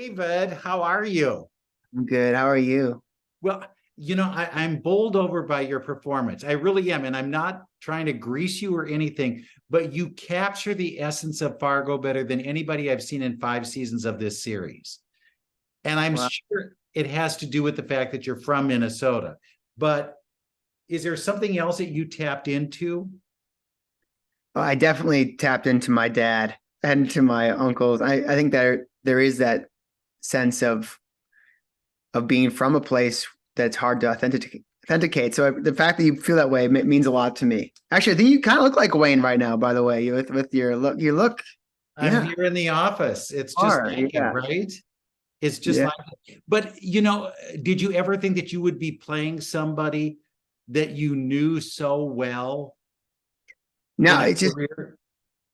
David, how are you? I'm good. How are you? Well, I'm bowled over by your performance. I really am. And I'm not trying to grease you or anything, but you capture the essence of Fargo better than anybody I've seen in 5 seasons of this series. And I'm Well, sure it has to do with the fact that you're from Minnesota. But is there something else that you tapped into? I definitely tapped into my dad and to my uncles. I think there is that sense of being from a place that's hard to authenticate. So the fact that you feel that way means a lot to me. Actually, I think you kind of look like Wayne right now, by the way. You with your look, you look, I'm yeah, here in the office. It's just are, like it, yeah, right? It's just yeah. like it. But, did you ever think that you would be playing somebody that you knew so well No, in a it's just career?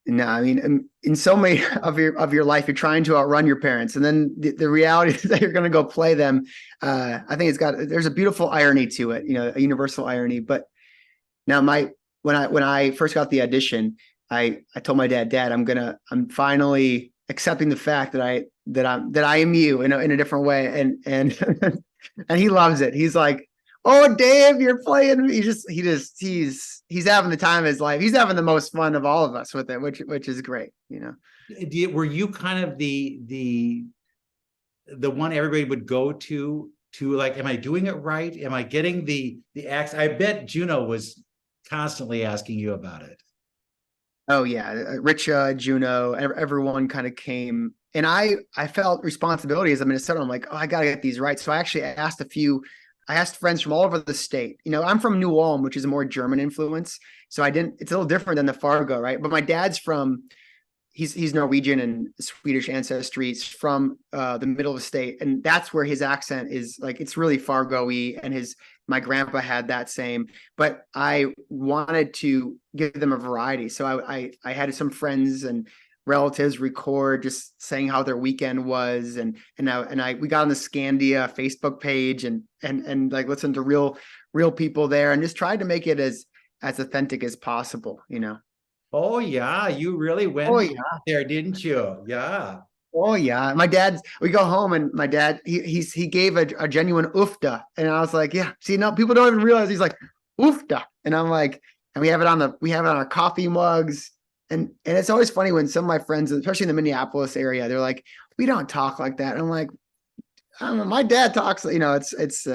no. I mean, in so many of your life, you're trying to outrun your parents, and then the reality is that you're going to go play them. I think there's a beautiful irony to it, a universal irony. But now when I first got the audition, I told my dad, I'm finally accepting the fact that I am you in a different way. And and he loves it. He's like, "Oh, Dave, you're playing." He's having the time of his life. He's having the most fun of all of us with it, which is great. Were you kind of the one everybody would go to like, am I doing it right? Am I getting the acts? I bet Juno was constantly asking you about it. Oh yeah, Richa, Juno, everyone kind of came, and I felt responsibility as a Minnesota. I'm like, oh, I gotta get these right. So I actually I asked friends from all over the state. I'm from New Ulm, which is a more German influence, so I didn't. It's a little different than the Fargo, right? But my dad's from he's Norwegian and Swedish ancestry. He's from the middle of the state, and that's where his accent is like it's really Fargo-y. And his my grandpa had that same, but I wanted to give them a variety, so I had some friends and relatives record just saying how their weekend was, and we got on the Scandia Facebook page and like listened to real people there and just tried to make it as authentic as possible. Oh yeah, you really Oh went yeah. there, didn't you? Yeah. Oh yeah, we go home and my dad he gave a genuine oofda, and I was like, yeah. See, no, people don't even realize he's like oofda, and I'm like, and we have it on our coffee mugs, and it's always funny when some of my friends, especially in the Minneapolis area, they're like, we don't talk like that. And I'm like, I don't know, my dad talks, it's.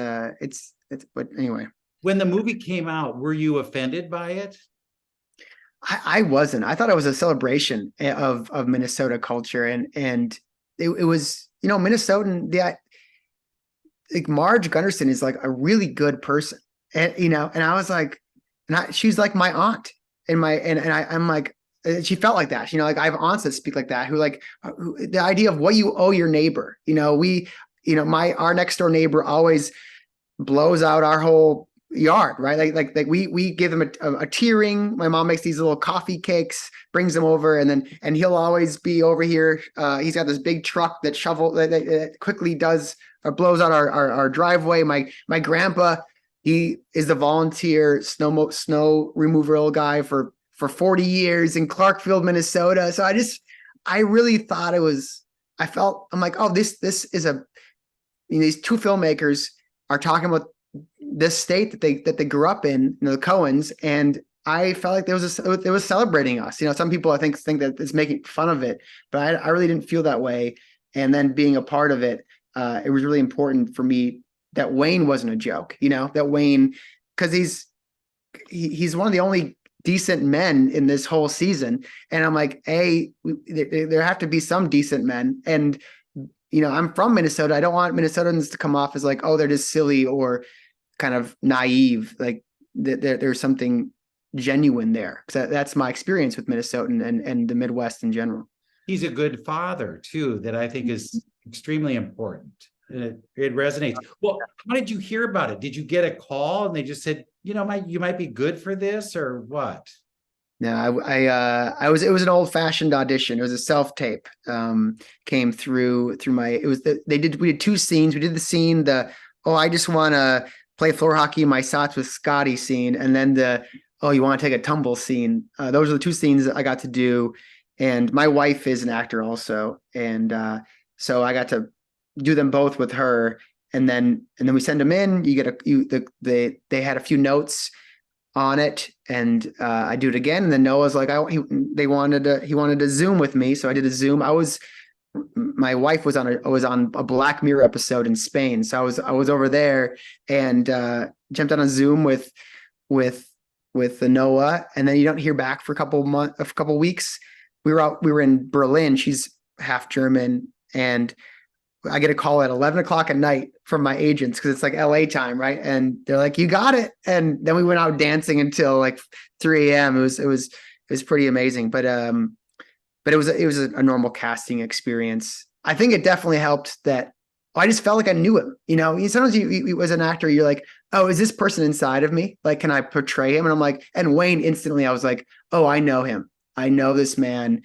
But anyway, When the movie came out, were you offended by it? I wasn't. I thought it was a celebration of Minnesota culture, and it was Minnesotan. Like Marge Gunderson is like a really good person, and I was like, she's like my aunt, I'm like, she felt like that. Like I have aunts that speak like that, the idea of what you owe your neighbor. My our next door neighbor always blows out our whole yard, right? Like we give them a tearing. My mom makes these little coffee cakes, brings them over, and he'll always be over here. He's got this big truck that quickly does or blows out our driveway. My grandpa, he is the volunteer snow removal guy for 40 years in Clarkfield, Minnesota. So I really thought I'm like, oh, this is these two filmmakers are talking about this state that they grew up in, the Coens, and I felt like it was celebrating us. Some people I think that it's making fun of it, but I really didn't feel that way. And then being a part of it, it was really important for me that Wayne wasn't a joke. That Wayne, because he's one of the only decent men in this whole season, and I'm like, there have to be some decent men, and I'm from Minnesota. I don't want Minnesotans to come off as like, oh, they're just silly or kind of naive. Like there's something genuine there. Because that's my experience with Minnesotan and the Midwest in general. He's a good father too, that I think is extremely important. It resonates. Well, how did you hear about it? Did you get a call and they just said, you might be good for this, or what? No, it was an old fashioned audition. It was a self tape. Came through we did two scenes. We did the scene, oh, I just want to play floor hockey in my socks with Scotty scene, and then oh, you want to take a tumble scene. Those are the two scenes that I got to do. And my wife is an actor also, and so I got to do them both with her, and then we send them in. You get they had a few notes on it, and I do it again. And then Noah's like, he wanted to Zoom with me, so I did a Zoom. My wife was on a Black Mirror episode in Spain, so I was over there and jumped on a Zoom with the Noah, and then you don't hear back for a couple weeks. We were in Berlin. She's half German, and I get a call at 11 o'clock at night from my agents because it's like LA time, right? And they're like, "You got it." And then we went out dancing until like 3 a.m. It was pretty amazing. But it was a normal casting experience. I think it definitely helped that I just felt like I knew him. Sometimes you as an actor, you're like, "Oh, is this person inside of me? Like, can I portray him?" And I'm like, and Wayne, instantly I was like, "Oh, I know him. I know this man,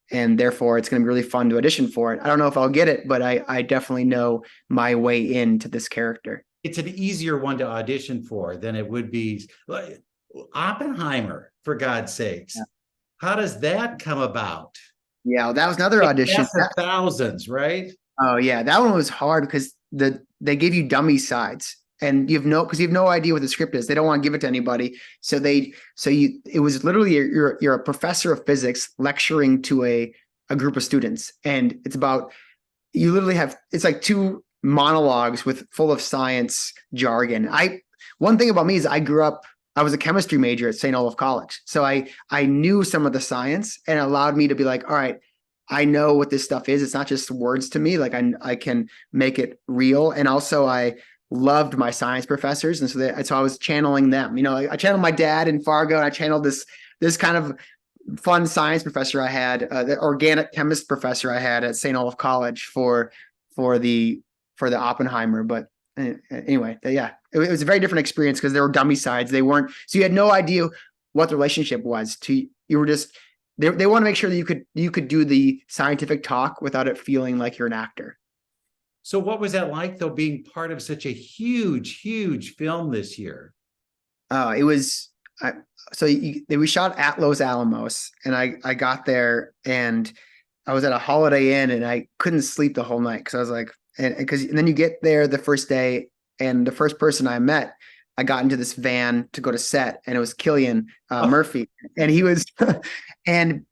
and therefore it's going to be really fun to audition for it." I don't know if I'll get it, but I definitely know my way into this character. It's an easier one to audition for than it would be like Oppenheimer, for God's sakes. Yeah. How does that come about? Yeah, well, that was another audition. Thousands, right? Oh yeah, that one was hard because they gave you dummy sides, and you have no idea what the script is. They don't want to give it to anybody, it was literally you're a professor of physics lecturing to a group of students, and it's about you literally have it's like two monologues full of science jargon. One thing about me is I was a chemistry major at St. Olaf College, so I knew some of the science, and it allowed me to be like, all right, I know what this stuff is. It's not just words to me. Like I can make it real. And also I loved my science professors. And so I was channeling them, I channeled my dad in Fargo, and I channeled this kind of fun science professor I had, the organic chemist professor I had at St. Olaf College for the Oppenheimer. But anyway, yeah, it was a very different experience because there were dummy sides. So you had no idea what the relationship was you were just, they want to make sure that you could do the scientific talk without it feeling like you're an actor. So what was that like, though, being part of such a huge, huge film this year? It was we shot at Los Alamos, and I got there, and I was at a Holiday Inn, and I couldn't sleep the whole night because I was like, and then you get there the first day, and the first person I met, I got into this van to go to set, and it was Cillian Murphy, and he was, and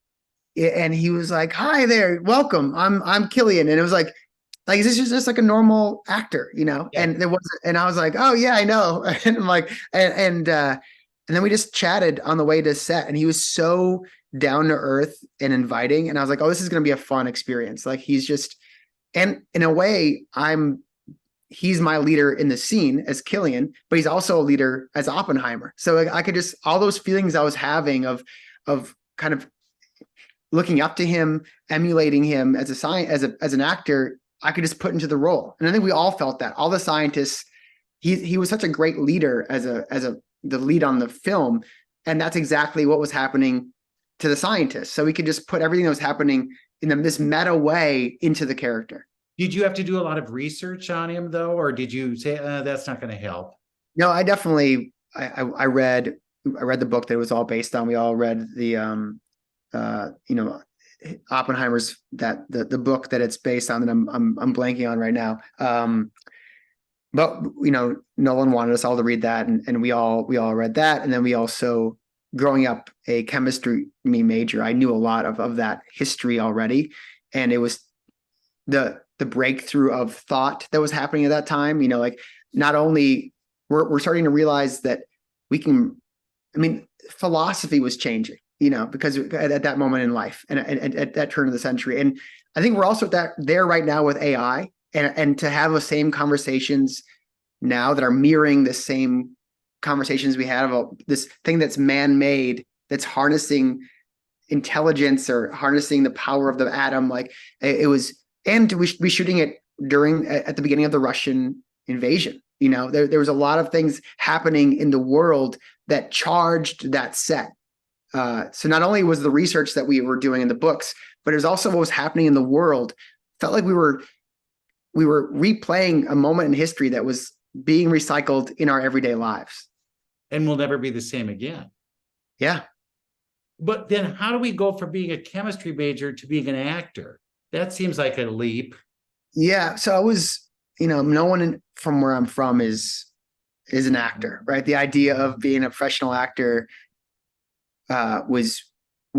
he was like, "Hi there, welcome. I'm Cillian," and it was like, is this just like a normal actor, Yeah. And there was, and I was like, "Oh yeah, I know," and I'm like, and then we just chatted on the way to set, and he was so down to earth and inviting, and I was like, "Oh, this is going to be a fun experience." Like he's just, and in a way, he's my leader in the scene as Cillian, but he's also a leader as Oppenheimer. So like I could just, all those feelings I was having of kind of looking up to him, emulating him as an actor, I could just put into the role. And I think we all felt that. All the scientists, he was such a great leader as the lead on the film, and that's exactly what was happening to the scientists. So we could just put everything that was happening in this meta way into the character. Did you have to do a lot of research on him, though, or did you say that's not going to help? No, I definitely. I read the book that it was all based on. We all read the Oppenheimer's the book that it's based on that I'm blanking on right now. But Nolan wanted us all to read that, and we all read that, and then we also, growing up a chemistry major, I knew a lot of that history already, and it was the breakthrough of thought that was happening at that time. Like not only we're starting to realize that we can, philosophy was changing, because at that moment in life and at that turn of the century. And I think we're also there right now with AI, and to have the same conversations now that are mirroring the same conversations we had about this thing that's man-made, that's harnessing intelligence or harnessing the power of the atom. Like it was, and we should be shooting it at the beginning of the Russian invasion. There was a lot of things happening in the world that charged that set. So not only was the research that we were doing in the books, but it was also what was happening in the world. Felt like we were replaying a moment in history that was being recycled in our everyday lives. And will never be the same again. Yeah. But then how do we go from being a chemistry major to being an actor? That seems like a leap. Yeah. So I was, no one from where I'm from is an actor, right? The idea of being a professional actor was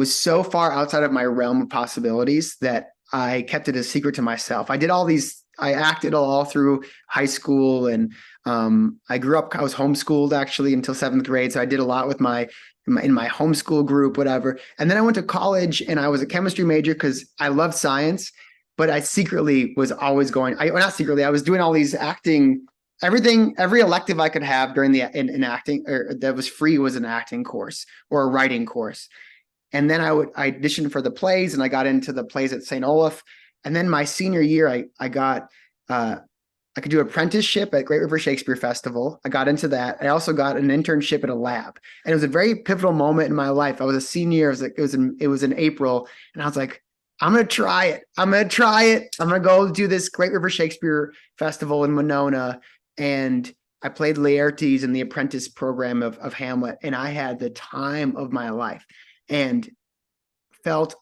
so far outside of my realm of possibilities that I kept it a secret to myself. I acted all through high school, and I grew up. I was homeschooled actually until seventh grade, so I did a lot with my homeschool group, whatever. And then I went to college, and I was a chemistry major because I loved science, but I secretly was always going. Well, not secretly. I was doing all these acting. Every elective I could have during in acting or that was free was an acting course or a writing course. And then I auditioned for the plays, and I got into the plays at St. Olaf. And then my senior year, I got I could do apprenticeship at Great River Shakespeare Festival. I got into that. I also got an internship at a lab, and it was a very pivotal moment in my life. I was a senior. It was in April, and I was like, I'm gonna try it. I'm gonna try it. I'm gonna go do this Great River Shakespeare Festival in Winona, and I played Laertes in the apprentice program of Hamlet, and I had the time of my life, and felt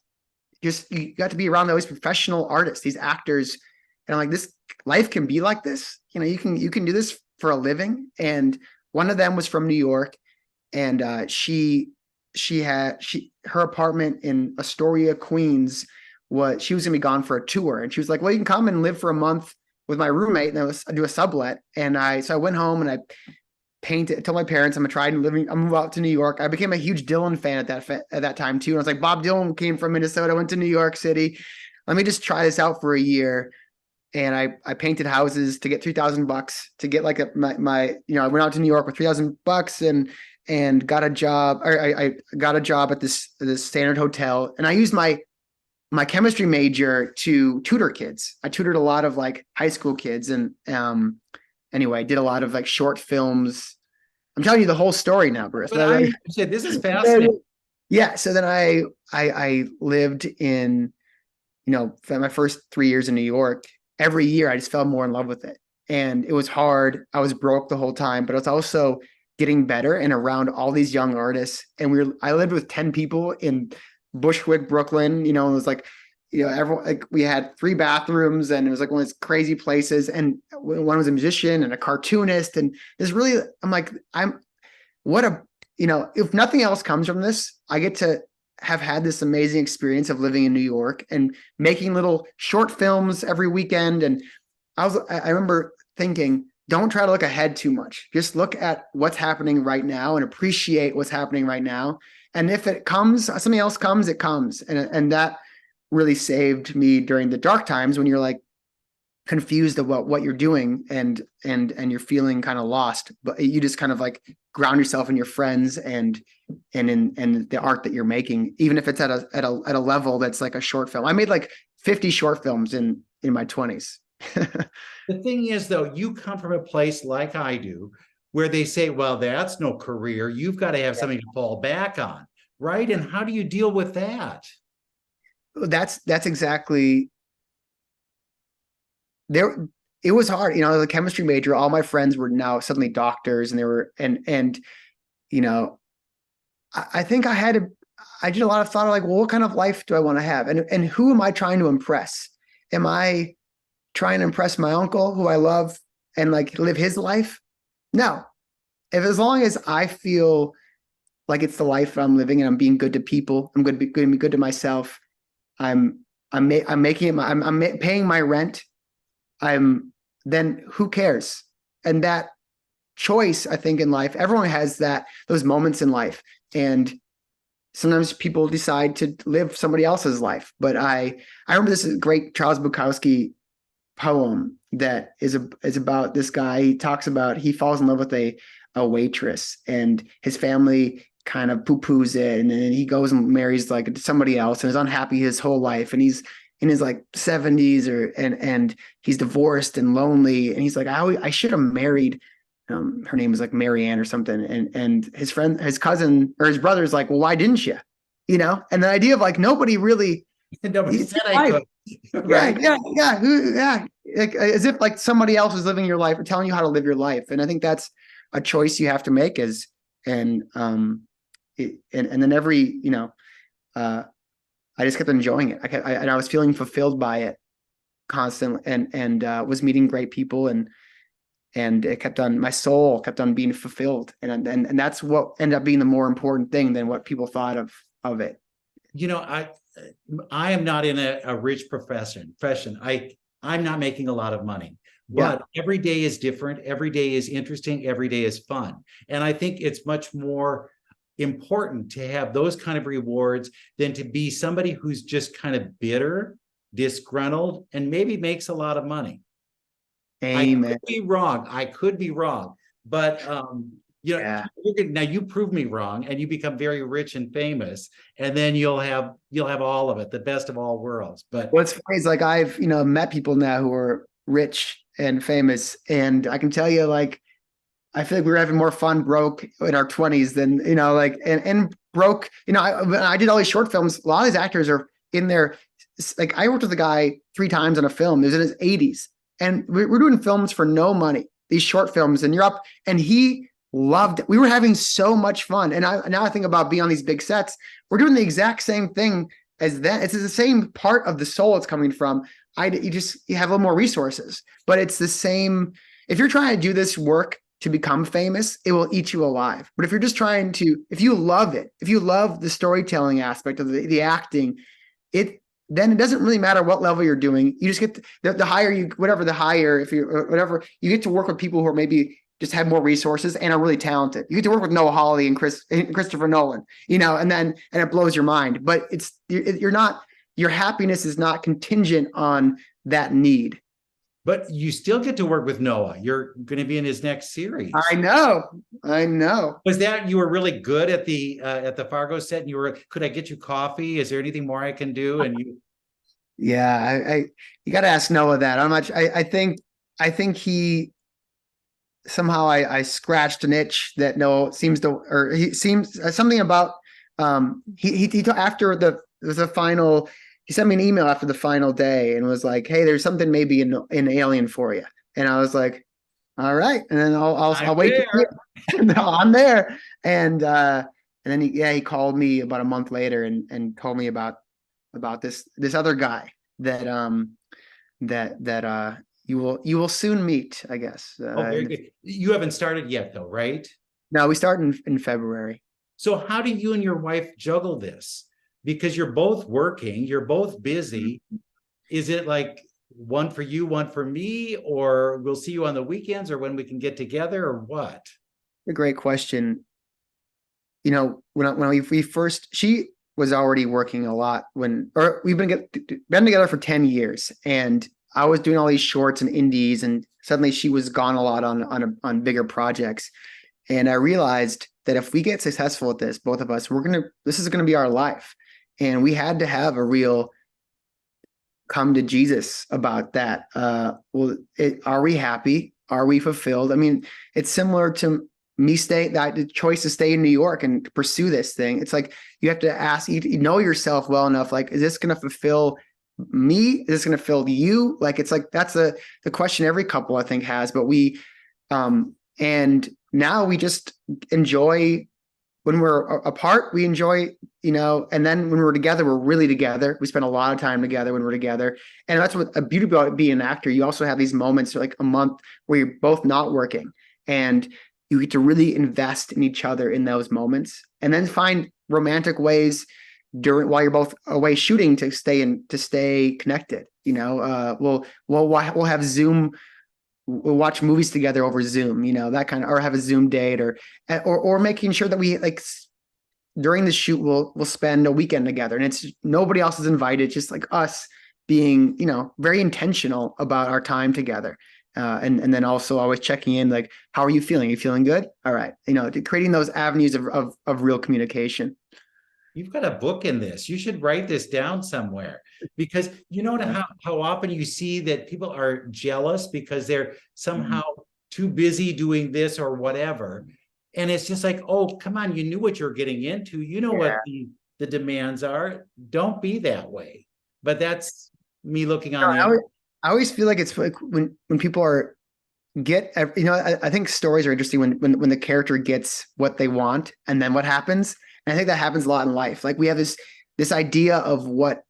just you got to be around those professional artists, these actors, and I'm like, this life can be like this. You can do this for a living. And one of them was from New York, and her apartment in Astoria, Queens, she was gonna be gone for a tour, and she was like, well, you can come and live for a month with my roommate, and I do a sublet. And I went home and I painted. Told my parents I'm gonna try and living. I'm move out to New York. I became a huge Dylan fan at that time too. And I was like, Bob Dylan came from Minnesota, went to New York City. Let me just try this out for a year. And I painted houses to get $3,000 to get like my I went out to New York with $3,000 and got a job. Or I got a job at this Standard Hotel, and I used my chemistry major to tutor kids. I tutored a lot of like high school kids, and anyway, I did a lot of like short films. I'm telling you the whole story now, Bruce. But I said this is fascinating. Yeah. So then I lived in, for my first 3 years in New York. Every year I just fell more in love with it. And it was hard. I was broke the whole time, but I was also getting better and around all these young artists. And I lived with 10 people in Bushwick, Brooklyn. It was like, everyone, like, we had 3 bathrooms, and it was like one of these crazy places. And one was a musician and a cartoonist. And it's really, I'm like, what a, if nothing else comes from this, I get to have had this amazing experience of living in New York and making little short films every weekend. And I remember thinking, don't try to look ahead too much. Just look at what's happening right now and appreciate what's happening right now. And if it comes, something else comes, it comes. And that really saved me during the dark times when you're like confused about what you're doing and you're feeling kind of lost, but you just kind of like ground yourself in your friends and in the art that you're making, even if it's at a level that's like a short film. I made like 50 short films in my 20s. The thing is, though, you come from a place like I do, where they say, well, that's no career. You've got to have something to fall back on, right? And how do you deal with that? That's exactly there. It was hard, the chemistry major. All my friends were now suddenly doctors, and they were, and I think I did a lot of thought of like, well, what kind of life do I want to have? And who am I trying to impress? Am I trying to impress my uncle who I love and like live his life? No. As long as I feel like it's the life I'm living and I'm being good to people, I'm going to be good to myself. I'm making it. I'm paying my rent. Then who cares? And that choice, I think, in life, everyone has those moments in life. And sometimes people decide to live somebody else's life. But I remember this great Charles Bukowski poem that is about this guy. He talks about, he falls in love with a waitress, and his family kind of poo-poos it. And then he goes and marries like somebody else and is unhappy his whole life. And he's in his like 70s and he's divorced and lonely. And he's like, I should have married, her name was like Marianne or something. And his cousin or his brother's like, well, why didn't you? And the idea of like, nobody really, Nobody said I could. Right. Yeah. Like, as if like somebody else is living your life or telling you how to live your life. And I think that's a choice you have to make and then I just kept enjoying it. I was feeling fulfilled by it. constantly, and was meeting great people, and it kept on, my soul kept on being fulfilled, and that's what ended up being the more important thing than what people thought of it. You know, I am not in a rich profession. I'm not making a lot of money, Yeah. but every day is different. Every day is interesting. Every day is fun. And I think it's much more important to have those kind of rewards than to be somebody who's just kind of bitter, disgruntled, and maybe makes a lot of money. I Amen. could be wrong. I could be wrong, but you know, Yeah. now you prove me wrong, and you become very rich and famous, and then you'll have all of it, the best of all worlds. But What's funny is like I've met people now who are rich and famous, and I can tell you like I feel like we were having more fun broke in our 20s than like and broke. When I did all these short films, a lot of these actors are in their, like I worked with a guy 3 times on a film. He was in his 80s, and we're doing films for no money. These short films in Europe, and he loved it. We were having so much fun. And now I think about being on these big sets. We're doing the exact same thing as that. It's the same part of the soul it's coming from. You have a little more resources, but it's the same. If you're trying to do this work to become famous, it will eat you alive. But if you're just trying to, if you love it, if you love the storytelling aspect of the acting, then it doesn't really matter what level you're doing. You just get the higher you, whatever the higher, if you, whatever, you get to work with people who are maybe just have more resources and are really talented. You get to work with Noah Hawley and Christopher Nolan, and it blows your mind. But you're not, your happiness is not contingent on that need. but you still get to work with Noah. You're going to be in his next series. I know. Was that you were really good at the Fargo set, and could I get you coffee? Is there anything more I can do? And you, Yeah, you got to ask Noah that. How much? I think he somehow I scratched an itch that Noah seems to, or he seems something about he after the final. He sent me an email after the final day and was like, "Hey, there's something maybe in Alien for you." And I was like, "All right," and then I'll wait to hear. I'm there, and then he called me about a month later and told me about this other guy that you will soon meet, I guess. oh, very good. You haven't started yet, though, right? No, we start in February. So how do you and your wife juggle this? Because you're both working, you're both busy. Is it like one for you, one for me, or we'll see you on the weekends, or when we can get together, or what? A great question. When we first, she was already working a lot or we've been together for 10 years, and I was doing all these shorts and indies, and suddenly she was gone a lot on bigger projects. And I realized that if we get successful at this, both of us, this is gonna be our life. And we had to have a real come to Jesus about that. Are we happy? Are we fulfilled? I mean, it's similar to me the choice to stay in New York and pursue this thing. It's like you have to ask, you know yourself well enough. Like, is this going to fulfill me? Is this going to fulfill you? Like, it's like that's the question every couple I think has. But and now we just enjoy when we're apart. We enjoy, and then when we're together, we're really together. We spend a lot of time together when we're together, and that's what a beauty about being an actor. You also have these moments, like a month, where you're both not working, and you get to really invest in each other in those moments, and then find romantic ways while you're both away shooting to stay connected. We'll have Zoom. We'll watch movies together over Zoom, that kind of, or have a Zoom date, or making sure that we like during the shoot we'll spend a weekend together, and it's nobody else is invited, just like us being very intentional about our time together. And then also always checking in, like, how are you feeling? Are you feeling good? All right. Creating those avenues of real communication. You've got a book in this. You should write this down somewhere, because how often you see that people are jealous because they're somehow too busy doing this or whatever. And it's just like, oh, come on, you knew what you're getting into. You know what the demands are. Don't be that way. But that's me looking on I always feel like it's like when people I think stories are interesting when the character gets what they want, and then what happens. And I think that happens a lot in life. Like we have this idea of what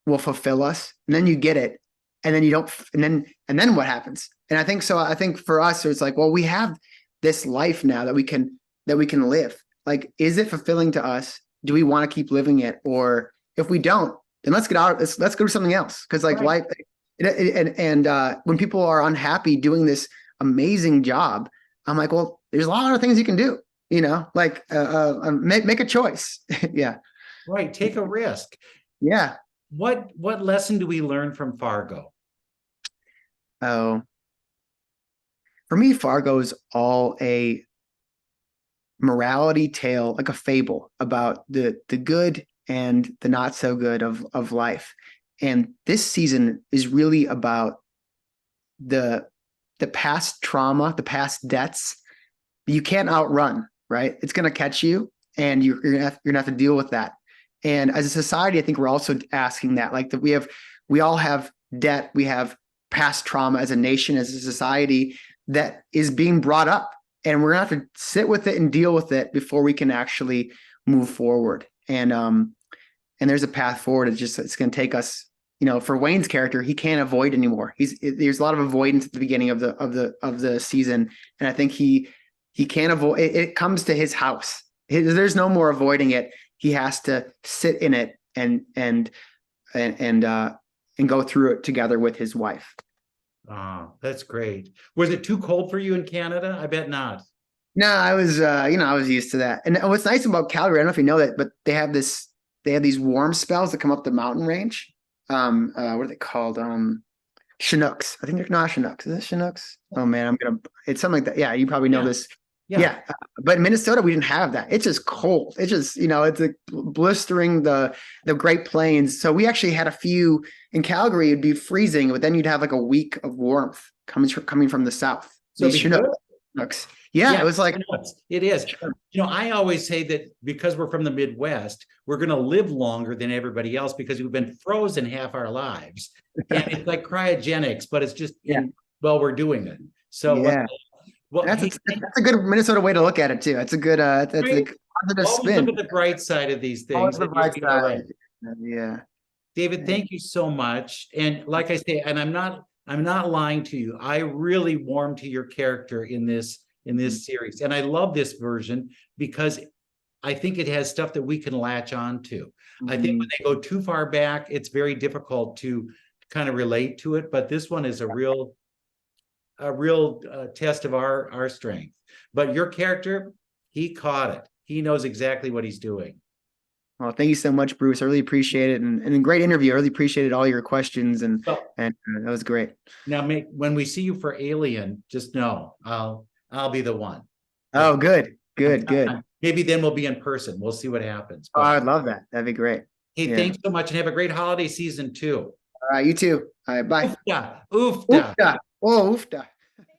will fulfill us, and then you get it, and then you don't, and then what happens? And I think so. I think for us, it's like, well, we have this life now that we can live. Like, is it fulfilling to us? Do we want to keep living it? Or if we don't, then let's get out. Let's go do something else. Because like life, when people are unhappy doing this amazing job, I'm like, well, there's a lot of things you can do. You know, like make a choice. Yeah. Right. Take a risk. Yeah. What lesson do we learn from Fargo? Oh, for me, Fargo is all a morality tale, like a fable about the good and the not so good of life. And this season is really about the past trauma, the past debts you can't outrun, right? It's going to catch you, and you're gonna have to deal with that. And as a society, I think we're also asking that, like, that we all have debt, we have past trauma as a nation, as a society, that is being brought up, and we're gonna have to sit with it and deal with it before we can actually move forward. And there's a path forward. It's going to take us. You know, for Wayne's character, he can't avoid anymore. There's a lot of avoidance at the beginning of the season, and I think he can't avoid. It comes to his house. There's no more avoiding it. He has to sit in it and go through it together with his wife. Oh, that's great. Was it too cold for you in Canada? I bet not. No, I was I was used to that. And what's nice about Calgary, I don't know if you know that, but they have these warm spells that come up the mountain range. What are they called? Chinooks. I think they're not Chinooks. Is it Chinooks? Oh man, it's something like that. Yeah, you probably know this. Yeah. But in Minnesota, we didn't have that. It's just cold. It's just, it's like blistering the Great Plains. So we actually had a few in Calgary. It'd be freezing, but then you'd have like a week of warmth coming from the south. So these Chinooks. Yeah, it was like, it is. I always say that because we're from the Midwest, we're going to live longer than everybody else because we've been frozen half our lives. And it's like cryogenics, but it's just, we're doing it. So well, that's a good Minnesota way to look at it too. It's a good, that's a positive spin. Look at the bright side of these things. Always the bright side. Yeah. David, thank you so much. And like I say, and I'm not lying to you. I really warmed to your character in this series. And I love this version because I think it has stuff that we can latch on to. I think when they go too far back, it's very difficult to kind of relate to it. But this one is a real test of our strength. But your character, he caught it. He knows exactly what he's doing. Well, thank you so much, Bruce. I really appreciate it. And a great interview. I really appreciated all your questions, and that was great. Now, when we see you for Alien, just know I'll be the one. Oh, good. Maybe then we'll be in person. We'll see what happens. But, I'd love that. That'd be great. Hey, thanks so much, and have a great holiday season too. All right, you too. All right, bye. Oofda. Oh, oofda.